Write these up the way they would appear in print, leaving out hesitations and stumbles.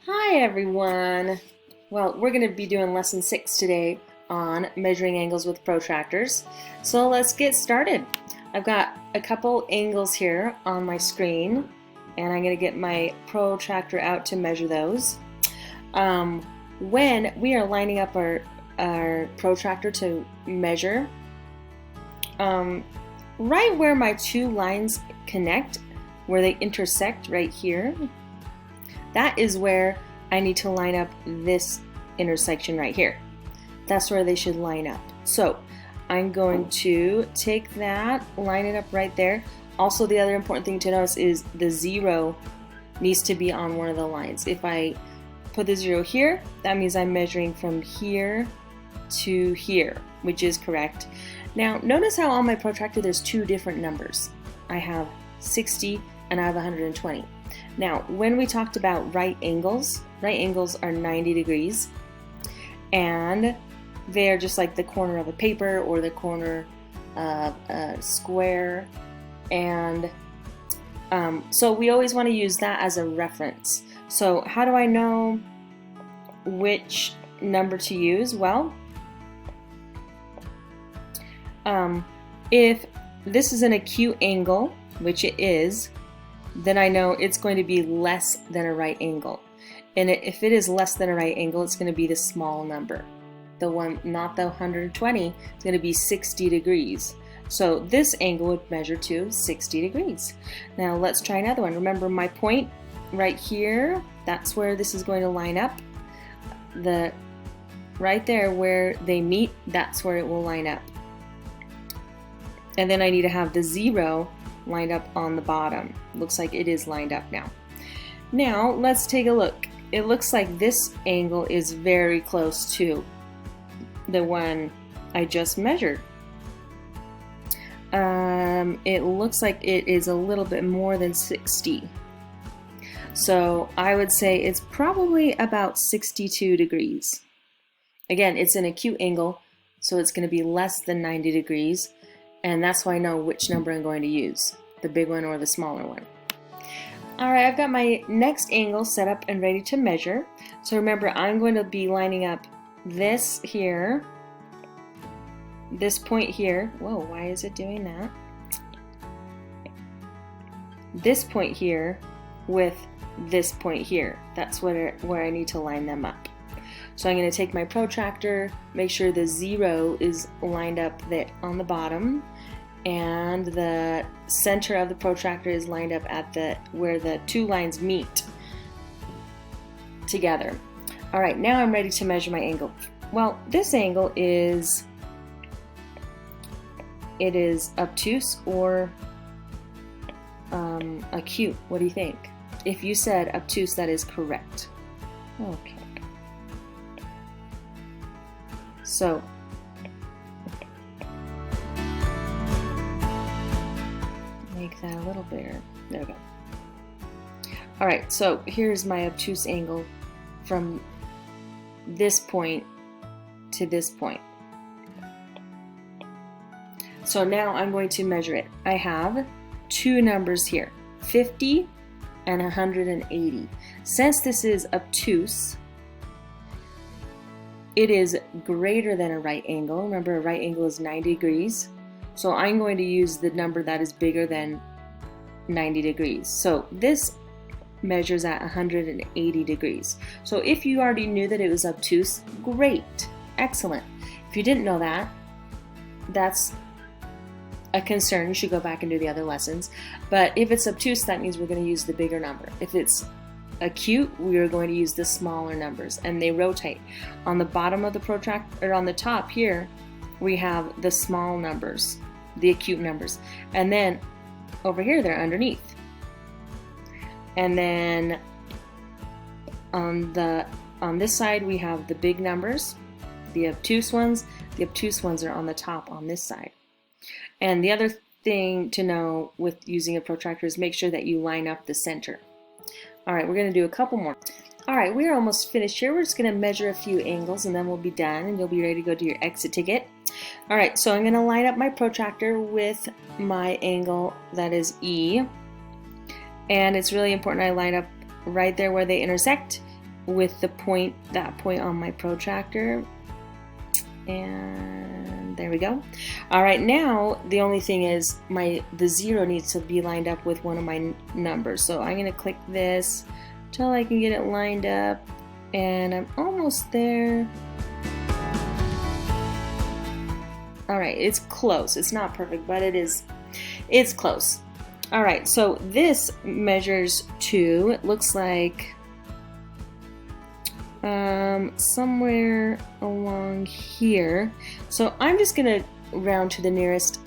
Hi everyone! Well, we're going to be doing lesson 6 today on measuring angles with protractors. So let's get started. I've got a couple angles here on my screen and I'm going to get my protractor out to measure those. When we are lining up our protractor to measure, right where my two lines connect, where they intersect right here, that is where I need to line up this intersection right here. That's where they should line up. So I'm going to take that, line it up right there. Also, the other important thing to notice is the 0 needs to be on one of the lines. If I put the 0 here, that means I'm measuring from here to here, which is correct. Now, notice how on my protractor there's two different numbers. I have 60 and I have 120. Now, when we talked about right angles are 90 degrees, and they're just like the corner of a paper or the corner of a square, and so we always want to use that as a reference. So how do I know which number to use? Well, if this is an acute angle, which it is, then I know it's going to be less than a right angle. And if it is less than a right angle, it's going to be the small number. The one, not the 120, it's going to be 60 degrees. So this angle would measure to 60 degrees. Now let's try another one. Remember my point right here, that's where this is going to line up. Right there where they meet, that's where it will line up. And then I need to have the 0 lined up on the bottom. Looks like it is lined up now. Now let's take a look. It looks like this angle is very close to the one I just measured. It looks like it is a little bit more than 60. So I would say it's probably about 62 degrees. Again, it's an acute angle, so it's going to be less than 90 degrees. And that's why I know which number I'm going to use, the big one or the smaller one. Alright, I've got my next angle set up and ready to measure. So remember, I'm going to be lining up this here, this point here. Whoa, why is it doing that? This point here with this point here. That's where I need to line them up. So I'm going to take my protractor, make sure the 0 is lined up there on the bottom, and the center of the protractor is lined up at where the two lines meet together. All right, now I'm ready to measure my angle. Well, this angle is obtuse or acute. What do you think? If you said obtuse, that is correct. Okay. So make that a little bigger. There we go. All right, so here's my obtuse angle from this point to this point. So now I'm going to measure it. I have two numbers here, 50 and 180. Since this is obtuse, it is greater than a right angle. Remember, a right angle is 90 degrees. So I'm going to use the number that is bigger than 90 degrees. So this measures at 180 degrees. So if you already knew that it was obtuse, great, excellent. If you didn't know that, that's a concern. You should go back and do the other lessons. But if it's obtuse, that means we're going to use the bigger number. If it's acute, we are going to use the smaller numbers, and they rotate. On the bottom of the protractor, or on the top here, we have the small numbers, the acute numbers, and then over here they're underneath. And then on this side we have the big numbers, the obtuse ones. The obtuse ones are on the top on this side. And the other thing to know with using a protractor is make sure that you line up the center. Alright, we're going to do a couple more. Alright, we're almost finished here. We're just going to measure a few angles and then we'll be done and you'll be ready to go to your exit ticket. Alright, so I'm going to line up my protractor with my angle that is E. And it's really important I line up right there where they intersect with the point, that point on my protractor. And there we go. All right, now the only thing is the 0 needs to be lined up with one of my numbers. So I'm going to click this till I can get it lined up, and I'm almost there. All right, it's close. It's not perfect, but it's close. All right, so this measures to, it looks like somewhere along here. So I'm just gonna round to the nearest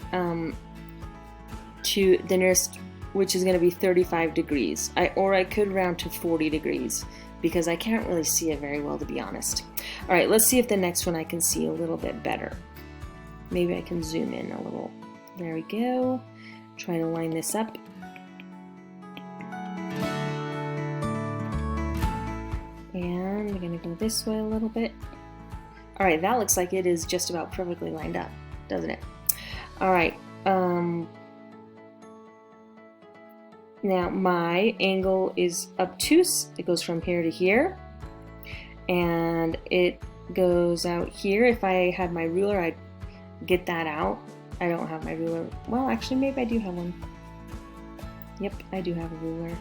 which is gonna be 35 degrees. Or I could round to 40 degrees because I can't really see it very well, to be honest. All right, let's see if the next one I can see a little bit better. Maybe I can zoom in a little. There we go. Try to line this up. And we're gonna go this way a little bit. All right, that looks like it is just about perfectly lined up, doesn't it? All right, now my angle is obtuse. It goes from here to here, and it goes out here. If I had my ruler, I'd get that out. I don't have my ruler. Well, actually, maybe I do have one. Yep, I do have a ruler.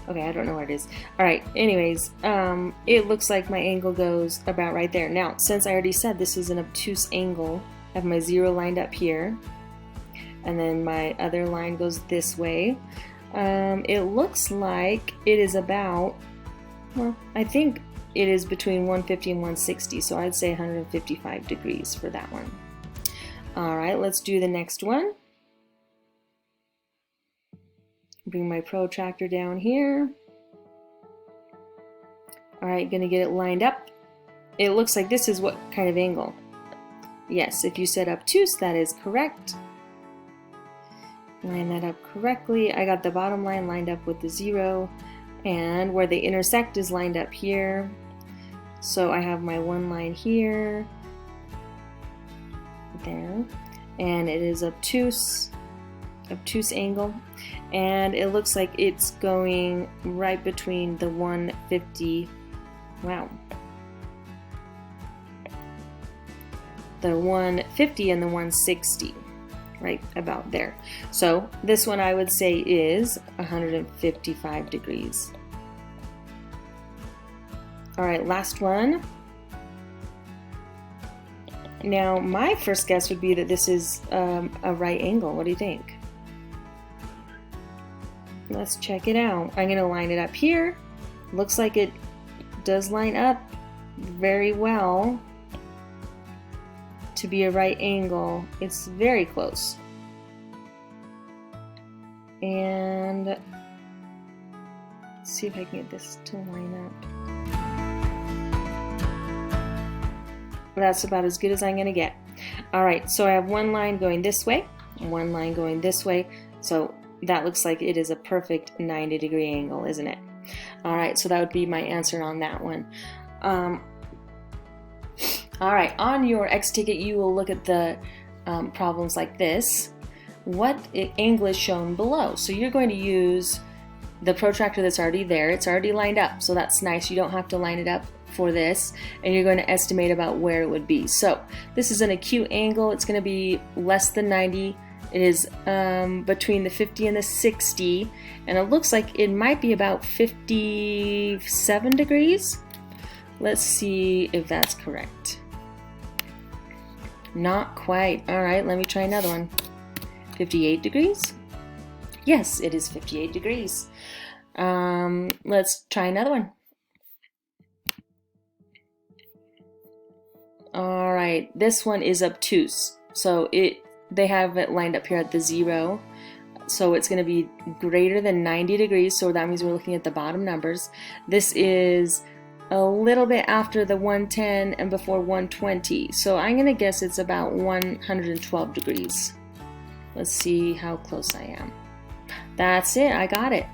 Okay, I don't know where it is. All right, anyways, it looks like my angle goes about right there. Now, since I already said this is an obtuse angle, I have my 0 lined up here, and then my other line goes this way. It looks like it is about, well, I think it is between 150 and 160, so I'd say 155 degrees for that one. All right, let's do the next one. Bring my protractor down here. All right, gonna get it lined up. It looks like this is what kind of angle? Yes, if you said obtuse, that is correct. Line that up correctly. I got the bottom line lined up with the 0, and where they intersect is lined up here. So I have my one line here, there, and it is obtuse angle, and it looks like it's going right between the 150, wow, the 150 and the 160, right about there. So this one I would say is 155 degrees. All right, last one. Now my first guess would be that this is a right angle. What do you think? Let's check it out. I'm gonna line it up here. Looks like it does line up very well to be a right angle. It's very close. And let's see if I can get this to line up. That's about as good as I'm gonna get. All right, so I have one line going this way, one line going this way. So that looks like it is a perfect 90-degree angle, isn't it? All right, so that would be my answer on that one. All right, on your X ticket, you will look at the problems like this. What angle is shown below? So you're going to use the protractor that's already there. It's already lined up, so that's nice. You don't have to line it up for this, and you're going to estimate about where it would be. So this is an acute angle. It's going to be less than 90. It is between the 50 and the 60, and it looks like it might be about 57 degrees. Let's see if that's correct. Not quite. All right, let me try another one. 58 degrees? Yes, it is 58 degrees. Let's try another one. All right, this one is obtuse. So they have it lined up here at the 0. So it's going to be greater than 90 degrees. So that means we're looking at the bottom numbers. This is a little bit after the 110 and before 120. So I'm going to guess it's about 112 degrees. Let's see how close I am. That's it. I got it.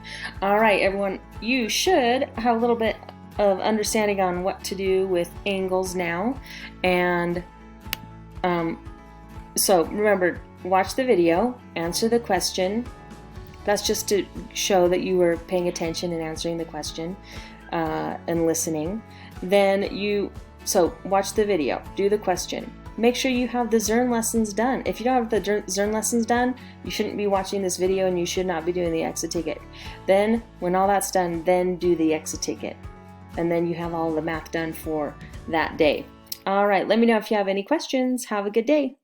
All right, everyone. You should have a little bit of understanding on what to do with angles now. And so remember, watch the video, answer the question, That's just to show that you were paying attention and answering the question and listening. So watch the video, do the question. Make sure you have the Zearn lessons done. If you don't have the Zearn lessons done, you shouldn't be watching this video and you should not be doing the exit ticket. Then, when all that's done, then do the exit ticket. And then you have all the math done for that day. All right, let me know if you have any questions. Have a good day.